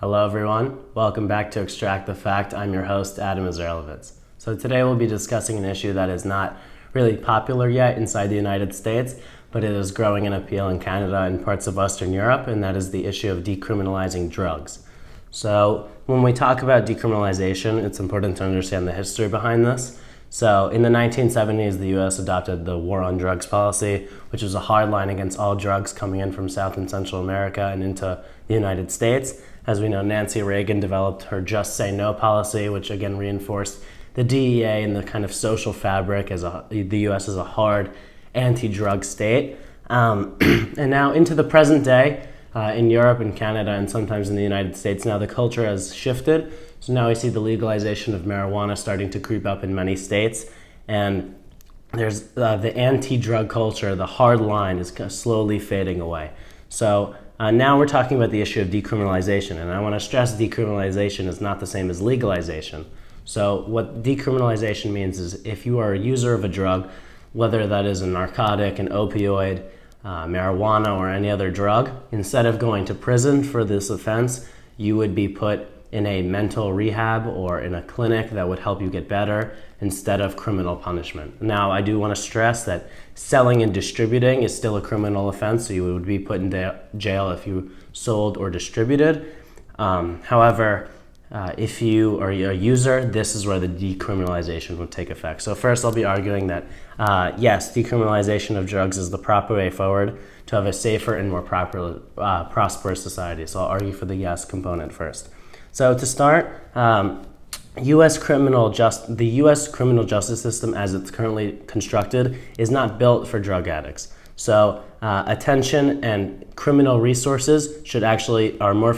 Hello everyone, welcome back to Extract the Fact. I'm your host, Adam Izraelevitz. So today we'll be discussing an issue that is not really popular yet inside the United States, but it is growing in appeal in Canada and parts of Western Europe, and that is the issue of decriminalizing drugs. So when we talk about decriminalization, it's important to understand the history behind this. So in the 1970s, the U.S. adopted the War on Drugs policy, which was a hard line against all drugs coming in from South and Central America and into the United States. As we know, Nancy Reagan developed her Just Say No policy, which again reinforced the DEA and the kind of social fabric as the U.S. as a hard anti-drug state. And now into the present day, in Europe and Canada and sometimes in the United States, now the culture has shifted. So now we see the legalization of marijuana starting to creep up in many states. And there's the anti-drug culture, the hard line is slowly fading away. So now we're talking about the issue of decriminalization. And I want to stress decriminalization is not the same as legalization. So what decriminalization means is if you are a user of a drug, whether that is a narcotic, an opioid, marijuana, or any other drug, instead of going to prison for this offense, you would be put in a mental rehab or in a clinic that would help you get better instead of criminal punishment. Now, I do want to stress that selling and distributing is still a criminal offense, so you would be put in jail if you sold or distributed. However, if you are a user, this is where the decriminalization would take effect. So first, I'll be arguing that yes, decriminalization of drugs is the proper way forward to have a safer and more prosperous society. So I'll argue for the yes component first. So to start, the U.S. criminal justice system, as it's currently constructed, is not built for drug addicts. So attention and criminal resources should actually are more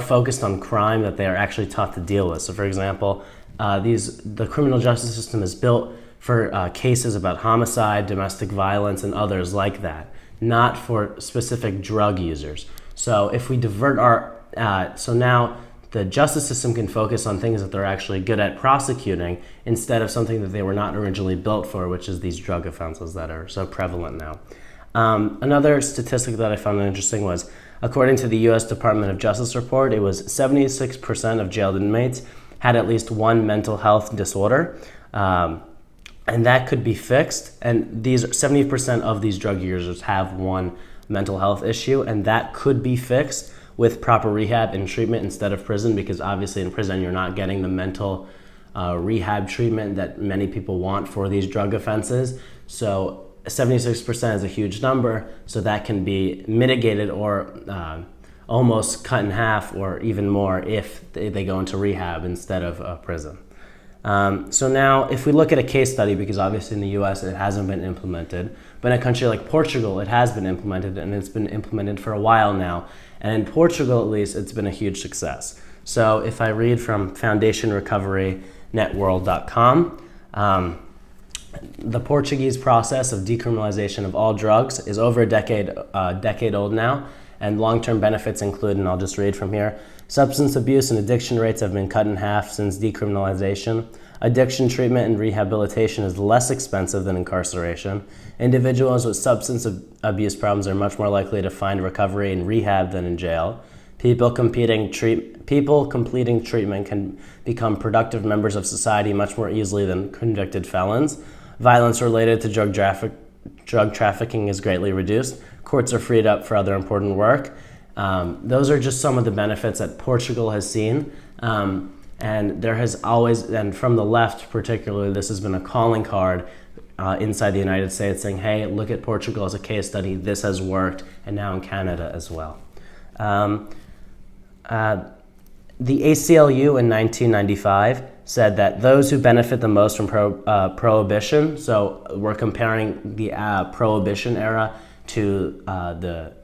focused on crime that they are actually taught to deal with. So for example, the criminal justice system is built for cases about homicide, domestic violence, and others like that, not for specific drug users. So if we divert so now the justice system can focus on things that they're actually good at prosecuting instead of something that they were not originally built for, which is these drug offenses that are so prevalent now. Another statistic that I found interesting was, according to the U.S. Department of Justice report, it was 76% of jailed inmates had at least one mental health disorder, and that could be fixed. And 70% of these drug users have one mental health issue, and that could be fixed with proper rehab and treatment instead of prison, because obviously in prison you're not getting the mental rehab treatment that many people want for these drug offenses. So 76% is a huge number, so that can be mitigated or almost cut in half or even more if they go into rehab instead of prison. So now if we look at a case study, because obviously in the US it hasn't been implemented, but in a country like Portugal it has been implemented, and it's been implemented for a while now. And in Portugal, at least, it's been a huge success. So if I read from foundationrecoverynetworld.com, the Portuguese process of decriminalization of all drugs is over a decade old now, and long-term benefits include, and I'll just read from here, substance abuse and addiction rates have been cut in half since decriminalization. Addiction treatment and rehabilitation is less expensive than incarceration. Individuals with substance abuse problems are much more likely to find recovery in rehab than in jail. People completing treatment can become productive members of society much more easily than convicted felons. Violence related to drug trafficking is greatly reduced. Courts are freed up for other important work. Those are just some of the benefits that Portugal has seen. And there has always, and from the left particularly, this has been a calling card inside the United States saying, hey, look at Portugal as a case study, this has worked, and now in Canada as well. The ACLU in 1995 said that those who benefit the most from prohibition, so we're comparing the prohibition era to the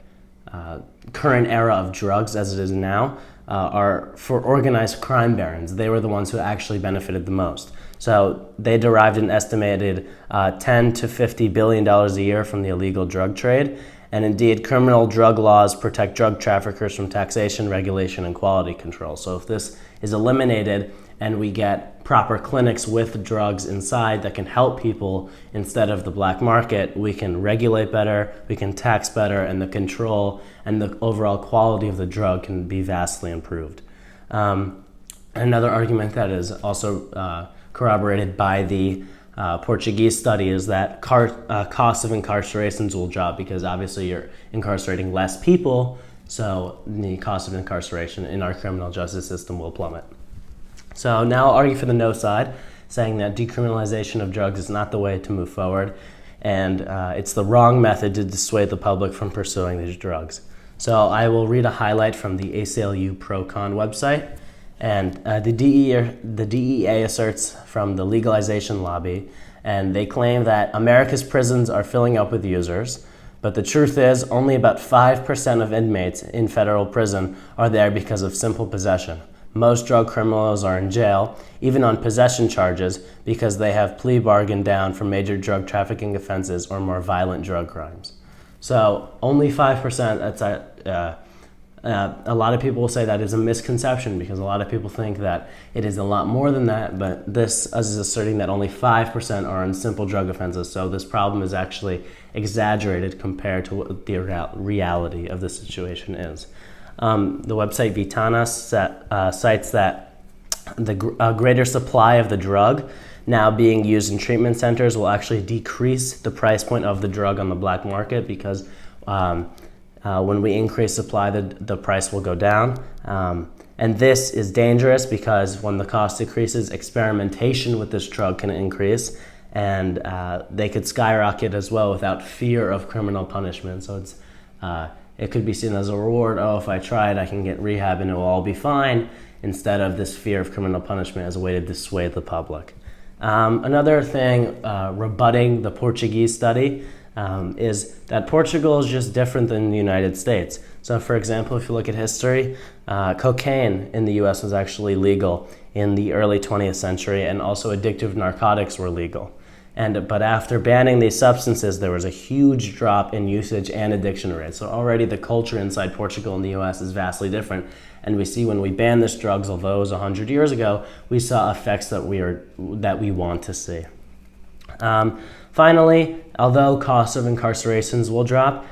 current era of drugs as it is now, are for organized crime barons. They were the ones who actually benefited the most. So they derived an estimated $10 to $50 billion a year from the illegal drug trade. And indeed, criminal drug laws protect drug traffickers from taxation, regulation, and quality control. So if this is eliminated, and we get proper clinics with drugs inside that can help people instead of the black market, we can regulate better, we can tax better, and the control and the overall quality of the drug can be vastly improved. Another argument that is also corroborated by the Portuguese study is that cost of incarcerations will drop because obviously you're incarcerating less people, so the cost of incarceration in our criminal justice system will plummet. So now I'll argue for the no side, saying that decriminalization of drugs is not the way to move forward, and it's the wrong method to dissuade the public from pursuing these drugs. So I will read a highlight from the ACLU Pro-Con website. And the DEA asserts from the legalization lobby, and they claim that America's prisons are filling up with users, but the truth is only about 5% of inmates in federal prison are there because of simple possession. Most drug criminals are in jail, even on possession charges, because they have plea bargained down for major drug trafficking offenses or more violent drug crimes. So only 5%, that's a lot of people will say that is a misconception because a lot of people think that it is a lot more than that, but this is asserting that only 5% are on simple drug offenses, so this problem is actually exaggerated compared to what the reality of the situation is. The website Vitanas cites that the greater supply of the drug now being used in treatment centers will actually decrease the price point of the drug on the black market because when we increase supply, the price will go down. And this is dangerous because when the cost decreases, experimentation with this drug can increase, and they could skyrocket as well without fear of criminal punishment. So it could be seen as a reward. Oh, if I try it, I can get rehab and it will all be fine, instead of this fear of criminal punishment as a way to dissuade the public. Another thing rebutting the Portuguese study is that Portugal is just different than the United States. So for example, if you look at history, cocaine in the US was actually legal in the early 20th century, and also addictive narcotics were legal. But after banning these substances, there was a huge drop in usage and addiction rates. So already the culture inside Portugal and the US is vastly different. And we see when we ban these drugs, although it was 100 years ago, we saw effects that we want to see. Finally, although costs of incarcerations will drop,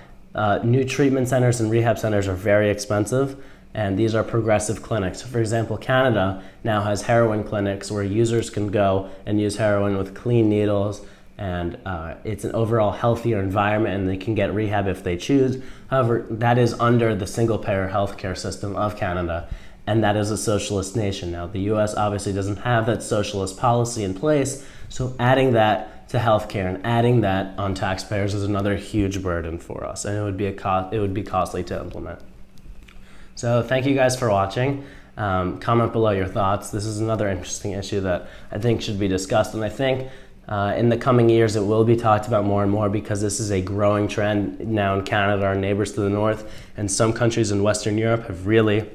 new treatment centers and rehab centers are very expensive, and these are progressive clinics. For example, Canada now has heroin clinics where users can go and use heroin with clean needles, and it's an overall healthier environment, and they can get rehab if they choose. However, that is under the single-payer healthcare system of Canada, and that is a socialist nation. Now, the US obviously doesn't have that socialist policy in place, so adding that to healthcare and adding that on taxpayers is another huge burden for us, and it would be costly to implement. So thank you guys for watching. Comment below your thoughts. This is another interesting issue that I think should be discussed, and I think in the coming years it will be talked about more and more because this is a growing trend now in Canada, our neighbors to the north, and some countries in Western Europe have really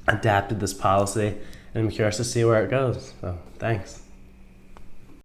adapted this policy, and I'm curious to see where it goes. So thanks.